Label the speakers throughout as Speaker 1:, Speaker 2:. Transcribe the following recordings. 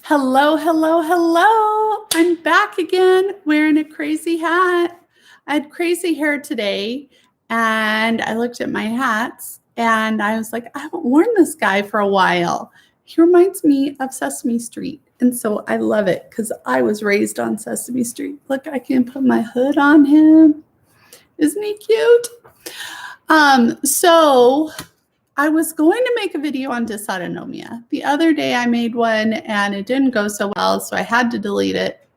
Speaker 1: Hello, hello, hello. I'm back again wearing a crazy hat. I had crazy hair today and I looked at my hats and I was like, I haven't worn this guy for a while. He reminds me of Sesame Street. And so I love it because I was raised on Sesame Street. Look, I can put my hood on him. Isn't he cute? So I was going to make a video on dysautonomia. The other day I made one and it didn't go so well, so I had to delete it.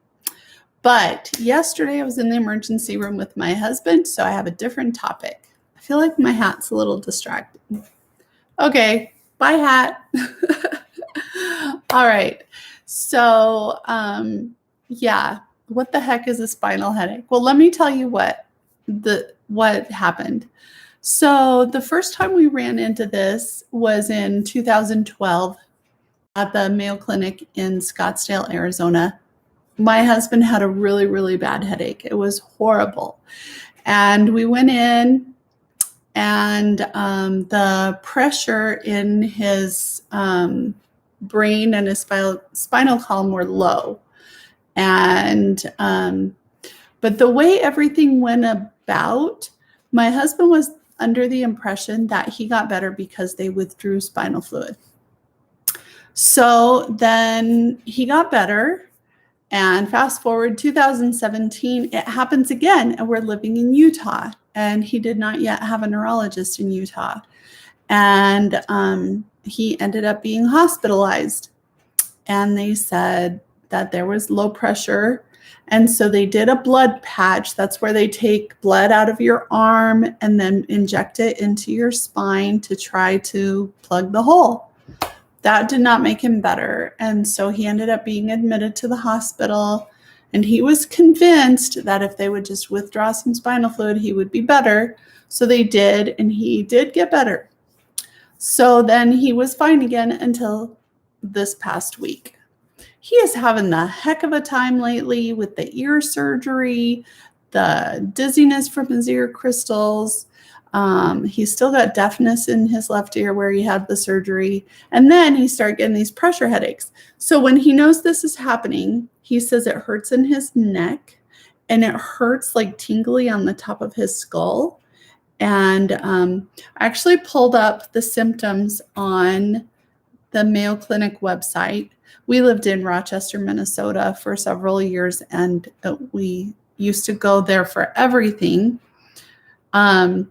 Speaker 1: But yesterday I was in the emergency room with my husband, so I have a different topic. I feel like my hat's a little distracting. Okay, bye hat. All right. So, yeah, what the heck is a spinal headache? Well, let me tell you what happened. So the first time we ran into this was in 2012 at the Mayo Clinic in Scottsdale, Arizona. My husband had a really, really bad headache. It was horrible. And we went in and the pressure in his brain and his spinal column were low. And but the way everything went about, my husband was under the impression that he got better because they withdrew spinal fluid. So then he got better, and fast forward 2017, it happens again, and we're living in Utah, and he did not yet have a neurologist in Utah. And he ended up being hospitalized, and they said that there was low pressure. And so they did a blood patch. That's where they take blood out of your arm and then inject it into your spine to try to plug the hole. That did not make him better. And so he ended up being admitted to the hospital. And he was convinced that if they would just withdraw some spinal fluid, he would be better. So they did, and he did get better. So then he was fine again until this past week. He is having the heck of a time lately with the ear surgery, the dizziness from his ear crystals. He's still got deafness in his left ear where he had the surgery. And then he started getting these pressure headaches. So when he knows this is happening, he says it hurts in his neck and it hurts like tingly on the top of his skull. And I actually pulled up the symptoms on the Mayo Clinic website. We lived in Rochester, Minnesota for several years, and we used to go there for everything. I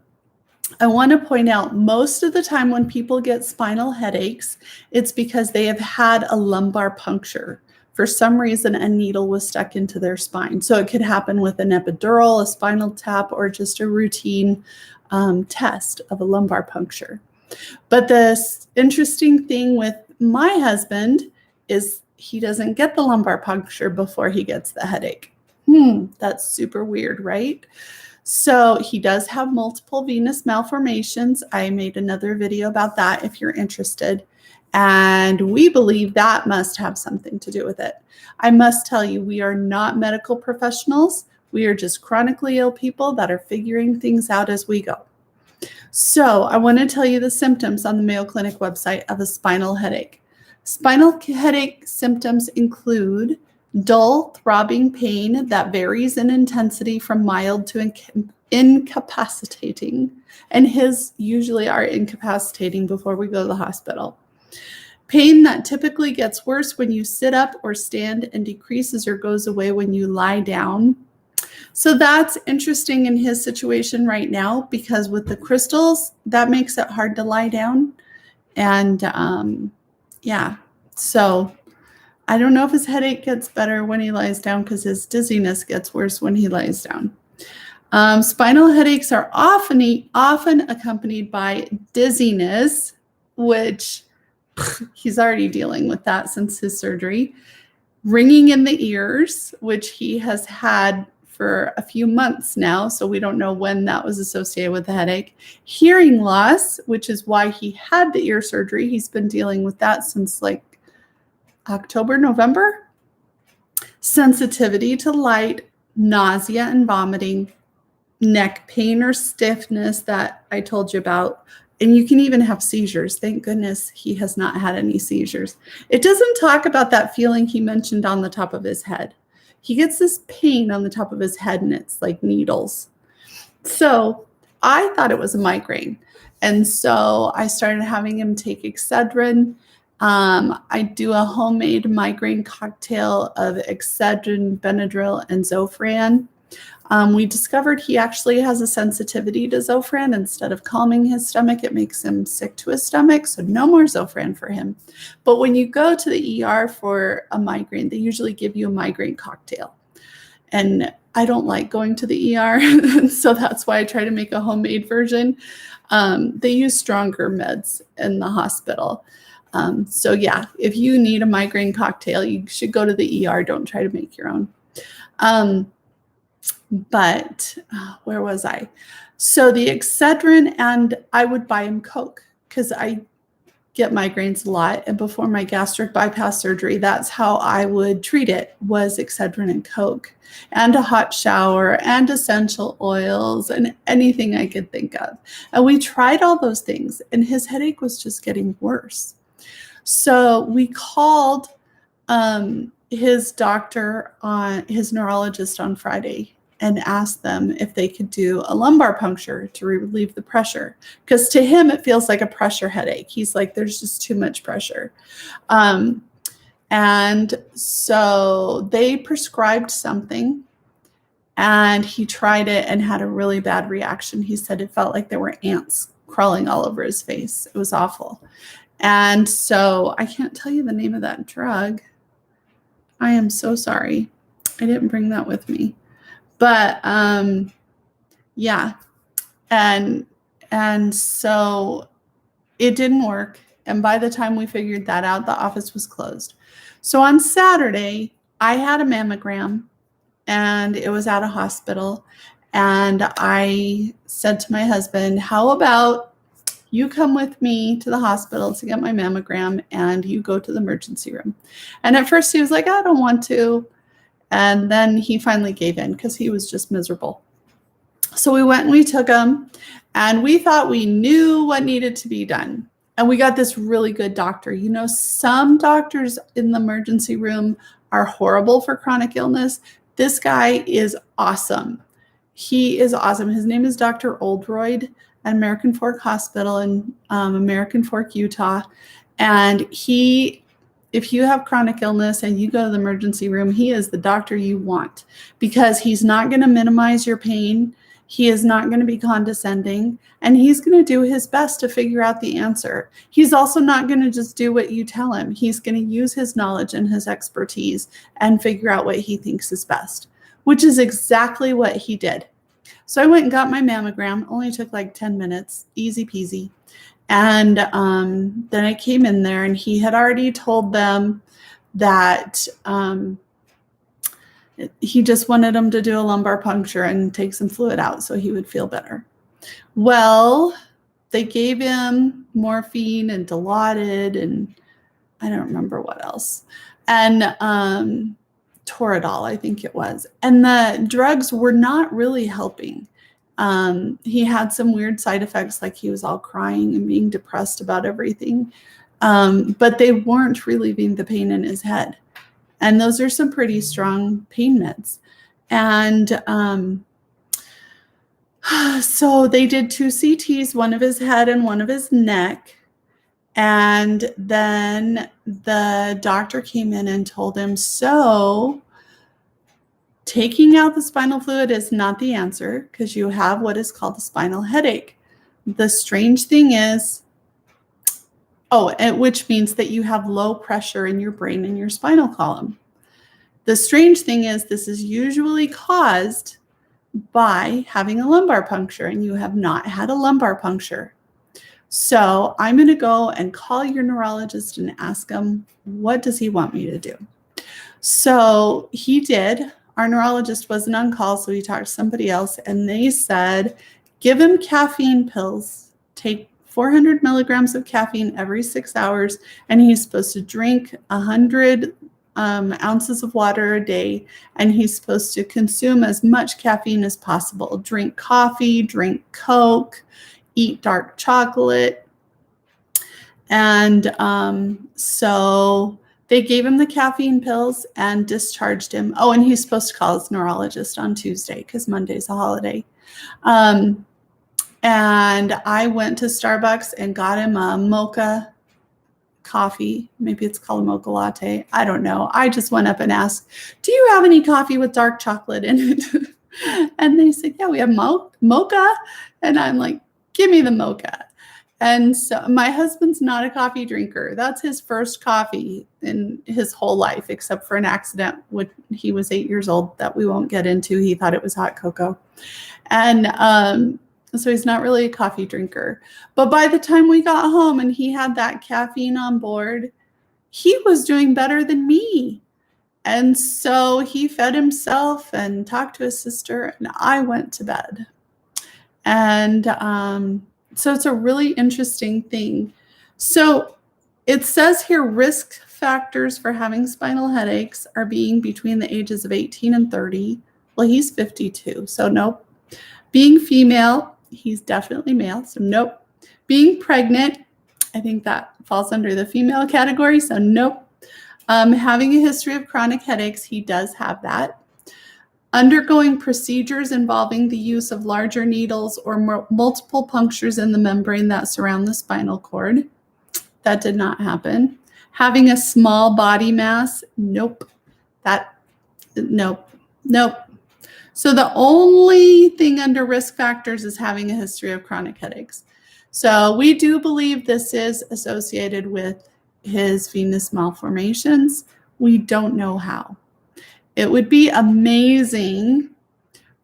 Speaker 1: want to point out most of the time when people get spinal headaches, it's because they have had a lumbar puncture. For some reason, a needle was stuck into their spine. So it could happen with an epidural, a spinal tap, or just a routine test of a lumbar puncture. But this interesting thing with my husband is he doesn't get the lumbar puncture before he gets the headache. That's super weird, right? So he does have multiple venous malformations. I made another video about that if you're interested. And we believe that must have something to do with it. I must tell you, we are not medical professionals. We are just chronically ill people that are figuring things out as we go. So I want to tell you the symptoms on the Mayo Clinic website of a spinal headache. Spinal headache symptoms include dull, throbbing pain that varies in intensity from mild to incapacitating. And his usually are incapacitating before we go to the hospital. Pain that typically gets worse when you sit up or stand and decreases or goes away when you lie down. So that's interesting in his situation right now because with the crystals, that makes it hard to lie down. And yeah, so I don't know if his headache gets better when he lies down because his dizziness gets worse when he lies down. Spinal headaches are often accompanied by dizziness, which he's already dealing with that since his surgery. Ringing in the ears, which he has had for a few months now, so we don't know when that was associated with the headache. Hearing loss, which is why he had the ear surgery. He's been dealing with that since like October, November. Sensitivity to light, nausea and vomiting, neck pain or stiffness that I told you about, And you can even have seizures. Thank goodness he has not had any seizures. It doesn't talk about that feeling he mentioned on the top of his head. He gets this pain on the top of his head, and it's like needles. So I thought it was a migraine. And so I started having him take Excedrin. I do a homemade migraine cocktail of Excedrin, Benadryl, and Zofran. We discovered he actually has a sensitivity to Zofran. Instead of calming his stomach, it makes him sick to his stomach. So no more Zofran for him. But when you go to the ER for a migraine, they usually give you a migraine cocktail. And I don't like going to the ER. So that's why I try to make a homemade version. They use stronger meds in the hospital. So yeah, if you need a migraine cocktail, you should go to the ER. Don't try to make your own. But where was I? So the Excedrin, and I would buy him Coke because I get migraines a lot. And before my gastric bypass surgery, that's how I would treat it, was Excedrin and Coke, and a hot shower and essential oils and anything I could think of. And we tried all those things, and his headache was just getting worse. So we called his doctor, his neurologist on Friday, and asked them if they could do a lumbar puncture to relieve the pressure. Because to him, it feels like a pressure headache. He's like, there's just too much pressure. And so they prescribed something, and he tried it and had a really bad reaction. He said it felt like there were ants crawling all over his face. It was awful. And so I can't tell you the name of that drug. I am so sorry. I didn't bring that with me. But yeah, and so it didn't work. And by the time we figured that out, the office was closed. So on Saturday, I had a mammogram, and it was at a hospital. And I said to my husband, how about you come with me to the hospital to get my mammogram, and you go to the emergency room? And at first he was like, I don't want to. And then he finally gave in because he was just miserable. So we went and we took him, and we thought we knew what needed to be done. And we got this really good doctor. You know, some doctors in the emergency room are horrible for chronic illness. This guy is awesome. He is awesome. His name is Dr. Oldroyd at American Fork Hospital in American Fork, Utah. And if you have chronic illness and you go to the emergency room, he is the doctor you want, because he's not going to minimize your pain. He is not going to be condescending, and he's going to do his best to figure out the answer. He's also not going to just do what you tell him. He's going to use his knowledge and his expertise and figure out what he thinks is best, which is exactly what he did. So I went and got my mammogram. Only took like 10 minutes, easy peasy. And then I came in there, and he had already told them that he just wanted them to do a lumbar puncture and take some fluid out so he would feel better. Well, they gave him morphine and Dilaudid, and I don't remember what else, and Toradol, I think it was. And the drugs were not really helping. He had some weird side effects, like he was all crying and being depressed about everything. But they weren't relieving the pain in his head. And those are some pretty strong pain meds. And so they did 2 CTs, one of his head and one of his neck. And then the doctor came in and told him, so taking out the spinal fluid is not the answer, because you have what is called a spinal headache. The strange thing is, which means that you have low pressure in your brain and your spinal column. The strange thing is, this is usually caused by having a lumbar puncture, and you have not had a lumbar puncture. So I'm going to go and call your neurologist and ask him, what does he want me to do? So he did. Our neurologist wasn't on call, so he talked to somebody else, and they said, give him caffeine pills, take 400 milligrams of caffeine every 6 hours, and he's supposed to drink 100 ounces of water a day, and he's supposed to consume as much caffeine as possible. Drink coffee, drink Coke, eat dark chocolate. And so they gave him the caffeine pills and discharged him. Oh, and he's supposed to call his neurologist on Tuesday because Monday's a holiday. And I went to Starbucks and got him a mocha coffee. Maybe it's called a mocha latte. I don't know. I just went up and asked, do you have any coffee with dark chocolate in it? And they said, yeah, we have mocha. And I'm like, give me the mocha. And so my husband's not a coffee drinker. That's his first coffee in his whole life, except for an accident when he was 8 years old that we won't get into. He thought it was hot cocoa. And so he's not really a coffee drinker. But by the time we got home and he had that caffeine on board, he was doing better than me. And so he fed himself and talked to his sister, and I went to bed. And so it's a really interesting thing. So it says here risk factors for having spinal headaches are being between the ages of 18 and 30. Well, he's 52, so nope. Being female, he's definitely male, so nope. Being pregnant, I think that falls under the female category, so nope. Having a history of chronic headaches, he does have that. Undergoing procedures involving the use of larger needles or multiple punctures in the membrane that surround the spinal cord. That did not happen. Having a small body mass, nope. Nope. So the only thing under risk factors is having a history of chronic headaches. So we do believe this is associated with his venous malformations. We don't know how. It would be amazing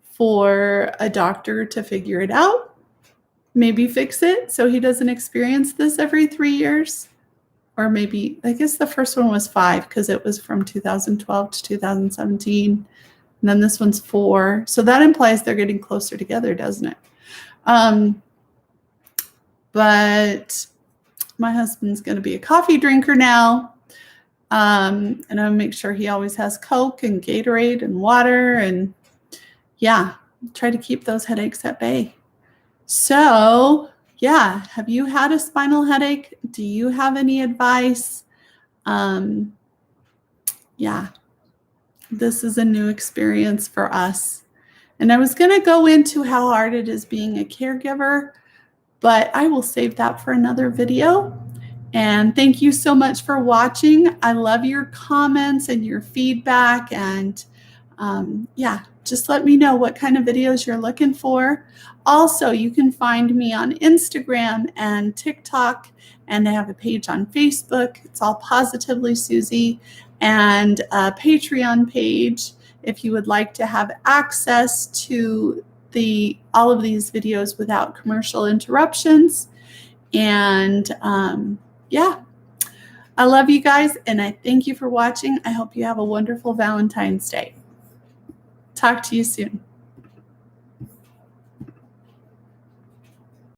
Speaker 1: for a doctor to figure it out, maybe fix it so he doesn't experience this every 3 years. Or maybe, I guess the first one was 5 because it was from 2012 to 2017. And then this one's 4. So that implies they're getting closer together, doesn't it? But my husband's going to be a coffee drinker now. And I'll make sure he always has Coke and Gatorade and water, and yeah, try to keep those headaches at bay. So yeah, have you had a spinal headache? Do you have any advice? Yeah, this is a new experience for us. And I was going to go into how hard it is being a caregiver, but I will save that for another video. And thank you so much for watching. I love your comments and your feedback. And yeah, just let me know what kind of videos you're looking for. Also, you can find me on Instagram and TikTok, and I have a page on Facebook. It's all Positively Susie, and a Patreon page if you would like to have access to all of these videos without commercial interruptions. And yeah, I love you guys, and I thank you for watching. I hope you have a wonderful Valentine's Day. Talk to you soon.